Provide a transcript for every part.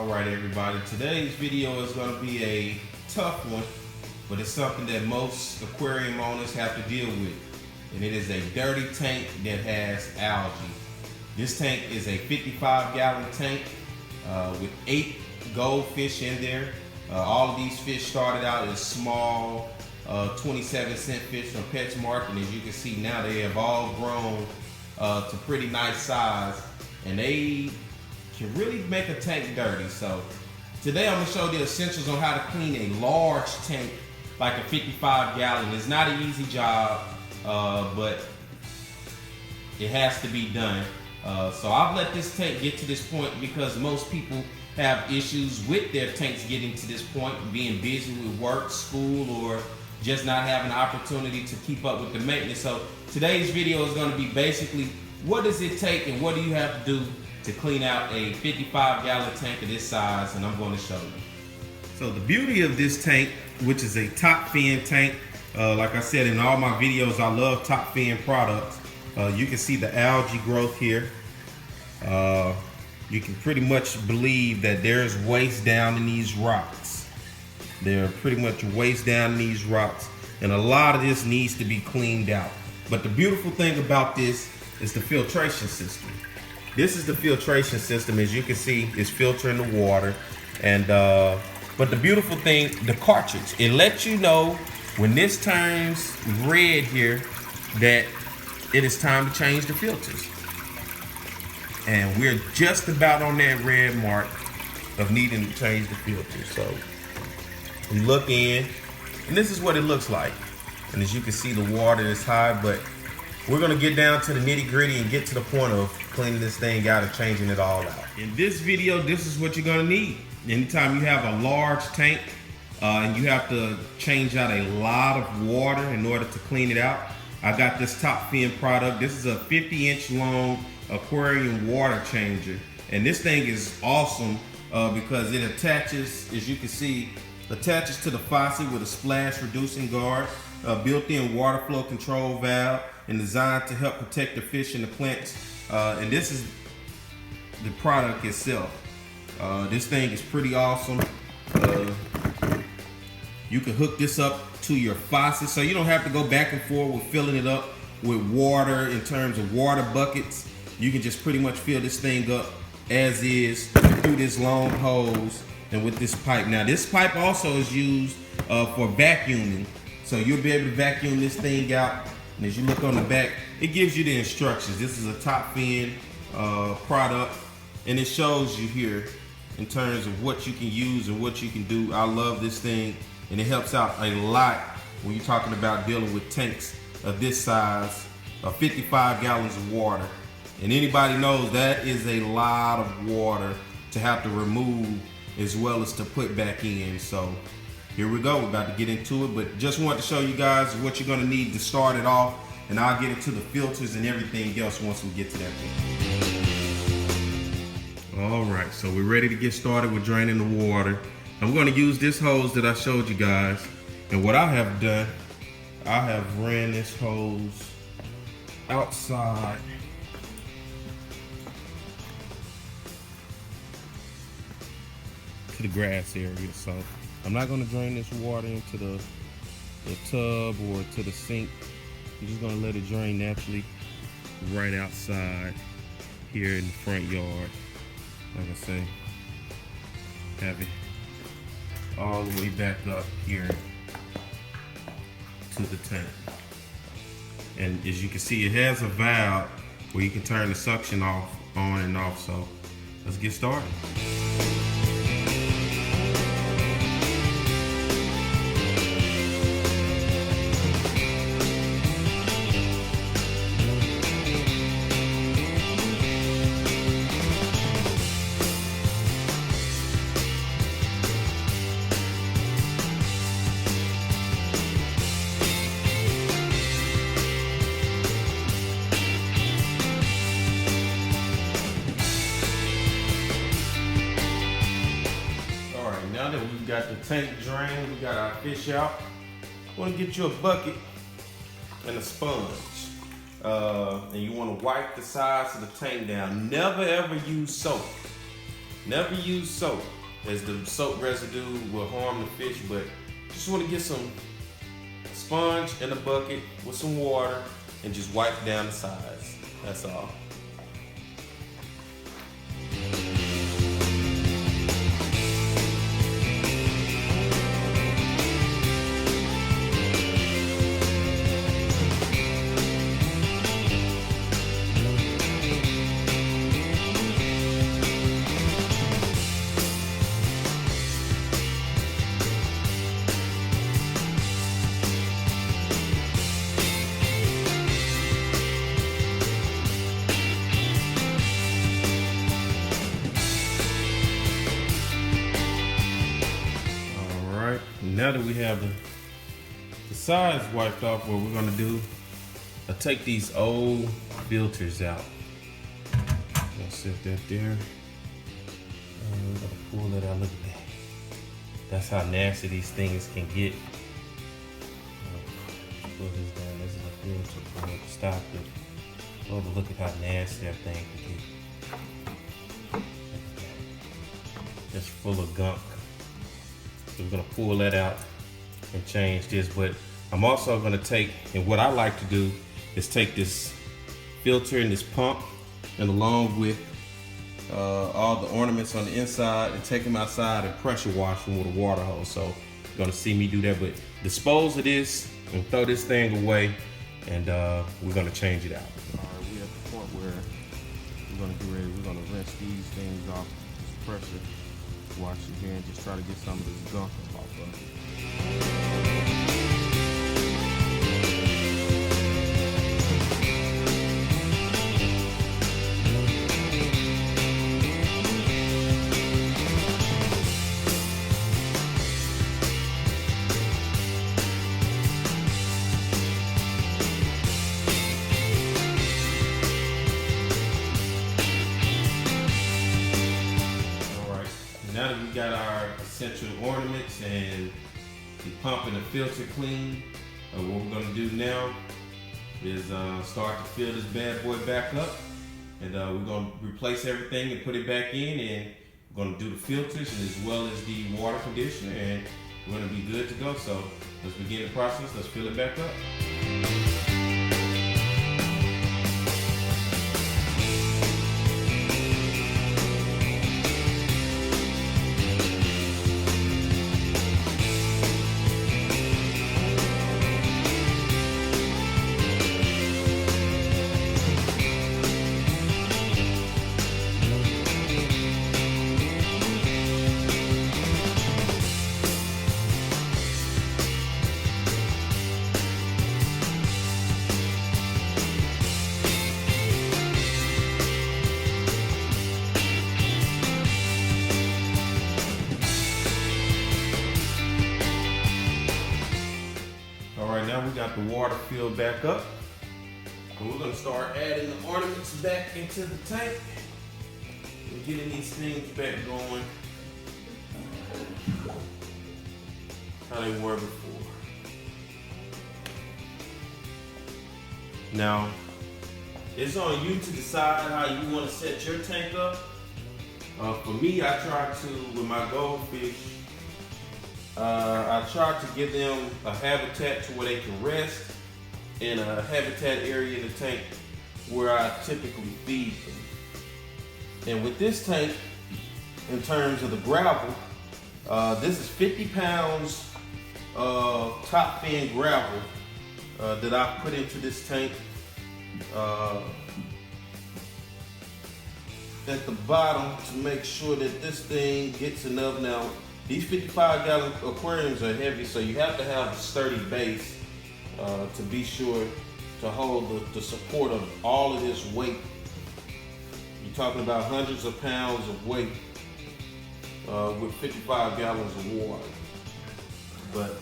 Alright everybody, today's video is going to be a tough one, but it's something that most aquarium owners have to deal with. And it is a dirty tank that has algae. This tank is a 55-gallon tank with 8 goldfish in there. All of these fish started out as small 27-cent fish from PetSmart, and as you can see now they have all grown to pretty nice size, and they can really make a tank dirty. So today I'm going to show the essentials on how to clean a large tank like a 55-gallon. It's not an easy job, but it has to be done. So I've let this tank get to this point because most people have issues with their tanks getting to this point, being busy with work, school, or just not having the opportunity to keep up with the maintenance. So today's video is going to be basically what does it take and what do you have to do to clean out a 55-gallon tank of this size, and I'm going to show you. So the beauty of this tank, which is a top fin tank, like I said in all my videos, I love top fin products. You can see the algae growth here. You can pretty much believe that there's waste down in these rocks. They're pretty much waste down in these rocks, and a lot of this needs to be cleaned out. But the beautiful thing about this is the filtration system. This is the filtration system. As you can see, it's filtering the water. And but the beautiful thing, the cartridge, it lets you know when this turns red here that it is time to change the filters. And we're just about on that red mark of needing to change the filters. So we look in, and this is what it looks like. And as you can see, the water is high, but we're gonna get down to the nitty gritty and get to the point of cleaning this thing out and changing it all out. In this video, this is what you're gonna need. Anytime you have a large tank and you have to change out a lot of water in order to clean it out, I got this top fin product. This is a 50-inch long aquarium water changer. And this thing is awesome because it attaches, as you can see, attaches to the faucet with a splash reducing guard, built-in water flow control valve, and designed to help protect the fish and the plants. And this is the product itself. This thing is pretty awesome. You can hook this up to your faucet, so you don't have to go back and forth with filling it up with water in terms of water buckets. You can just pretty much fill this thing up as is through this long hose and with this pipe. Now this pipe also is used for vacuuming, so you'll be able to vacuum this thing out. And as you look on the back, it gives you the instructions. This is a top fin product, and it shows you here in terms of what you can use and what you can do. I love this thing, and it helps out a lot when you're talking about dealing with tanks of this size, 55 gallons of water. And anybody knows that is a lot of water to have to remove as well as to put back in. So here we go, we're about to get into it, but just wanted to show you guys what you're gonna need to start it off, and I'll get into the filters and everything else once we get to that point. All right, so we're ready to get started with draining the water. I'm gonna use this hose that I showed you guys, and what I have done, I have ran this hose outside to the grass area. So I'm not going to drain this water into the tub or to the sink. I'm just going to let it drain naturally right outside here in the front yard. Like I say, have it all the way back up here to the tank. And as you can see, it has a valve where you can turn the suction off, on and off. So let's get started. Now that we've got the tank drained, we got our fish out, I want to get you a bucket and a sponge. And you want to wipe the sides of the tank down. Never ever use soap. Never use soap. as the soap residue will harm the fish, but just want to get some sponge in a bucket with some water and just wipe down the sides. That's all. Now that we have the sides wiped off, what we're gonna do, I'll take these old filters out. I'll set that there. We're gonna pull it out, look at that. That's how nasty these things can get. Pull this down, this is a filter for it to stop it. Oh, but look at how nasty that thing can get. Look at that. Just full of gunk. So we're gonna pull that out and change this, but I'm also gonna take, and what I like to do is take this filter and this pump, and along with all the ornaments on the inside, and take them outside and pressure wash them with a water hose. So you're gonna see me do that, but dispose of this and throw this thing away, and we're gonna change it out. All right, we're at the point where we're gonna get ready. We're gonna rinse these things off, just pressure wash again, just try to get some of this gunk off of it. Now that we got our essential ornaments and the pump and the filter clean, what we're gonna do now is start to fill this bad boy back up, and we're gonna replace everything and put it back in, and we're gonna do the filters and as well as the water conditioner, and we're gonna be good to go. So let's begin the process. Let's fill it back up. Now we got the water filled back up, and we're gonna start adding the ornaments back into the tank and getting these things back going how they were before. Now, it's on you to decide how you want to set your tank up. For me, I try to, with my goldfish, I try to give them a habitat to where they can rest, and a habitat area in the tank where I typically feed them. And with this tank, in terms of the gravel, this is 50 pounds of top fin gravel that I put into this tank. At the bottom to make sure that this thing gets enough. Now, these 55-gallon aquariums are heavy, so you have to have a sturdy base to be sure to hold the support of all of this weight. You're talking about hundreds of pounds of weight with 55 gallons of water. But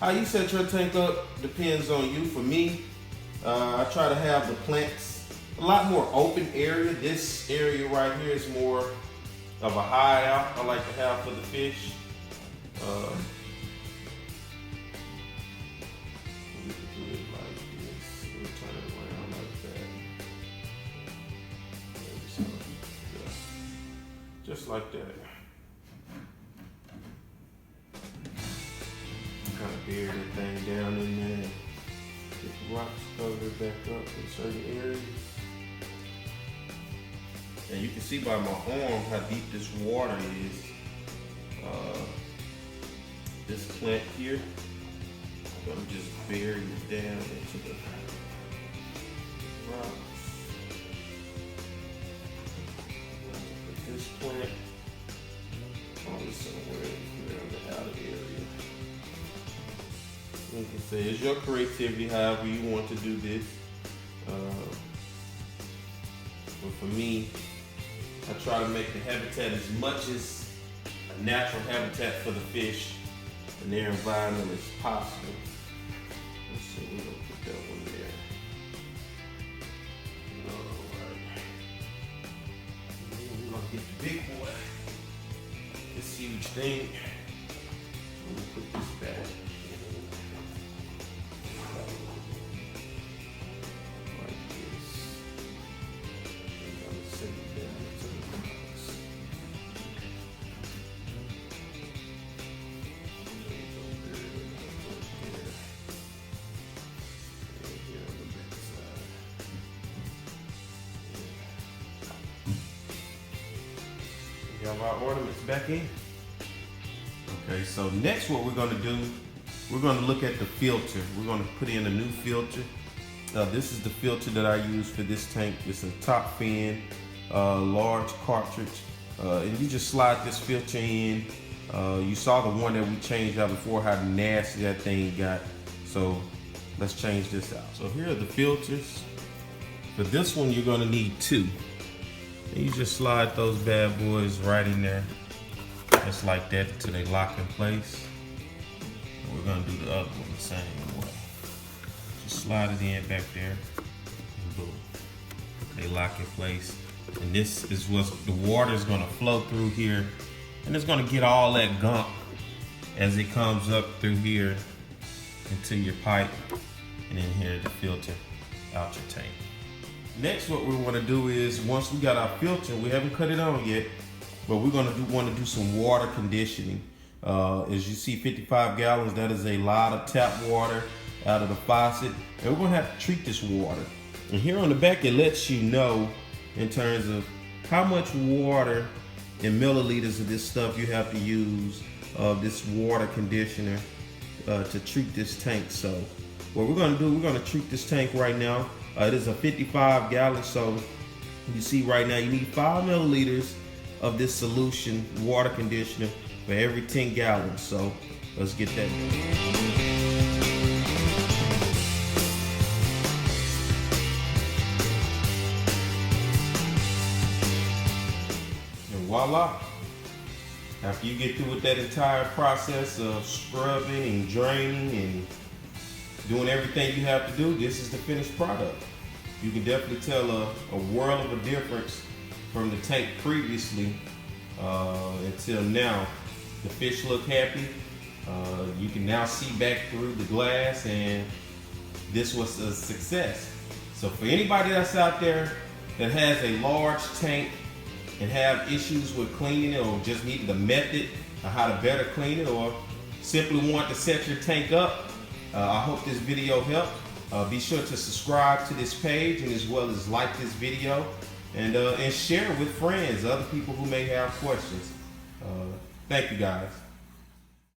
how you set your tank up depends on you. For me, I try to have the plants a lot more open area. This area right here is more of a hideout I like to have for the fish. We can do it like this. We'll turn it around like that. Maybe so. Yeah. Just like that. rocks covered back up in certain areas. And you can see by my arm how deep this water is. This plant here, I'm gonna just bury it down into the rocks. Put this plant probably somewhere here in the outer area. Like I say, it's your creativity, however you want to do this. But for me, I try to make the habitat as much as a natural habitat for the fish and their environment as possible. Let's see, we're gonna put that one there. Alright. We're gonna get the big boy. This huge thing. I'm gonna put this back. Like this. And I'm gonna send it down into the box. We have our ornaments back in. Okay, so next what we're gonna do, we're gonna look at the filter. We're gonna put in a new filter. This is the filter that I use for this tank. It's a top fin, large cartridge. And you just slide this filter in. You saw the one that we changed out before, how nasty that thing got. So let's change this out. So here are the filters. For this one, you're gonna need two. And you just slide those bad boys right in there. Just like that until they lock in place. And we're gonna do the other one the same way. Just slide it in back there, and boom. They lock in place. And this is what the water is gonna flow through here. And it's gonna get all that gunk as it comes up through here into your pipe. And then here to filter out your tank. Next, what we want to do is, once we got our filter, we haven't cut it on yet, but we're going to want to do some water conditioning. As you see, 55 gallons, that is a lot of tap water out of the faucet. And we're going to have to treat this water. And here on the back, it lets you know in terms of how much water in milliliters of this stuff you have to use of this water conditioner to treat this tank. So what we're going to do, we're going to treat this tank right now. It is a 55 gallon, so you see right now you need 5 milliliters of this solution, water conditioner, for every 10 gallons. So let's get that done. And voila. After you get through with that entire process of scrubbing and draining and doing everything you have to do, this is the finished product. You can definitely tell a world of a difference from the tank previously until now. The fish look happy. You can now see back through the glass, and this was a success. So for anybody that's out there that has a large tank and have issues with cleaning it, or just needed a method of how to better clean it, or simply want to set your tank up, I hope this video helped. Be sure to subscribe to this page, and as well as like this video, and share it with friends, other people who may have questions. Thank you guys.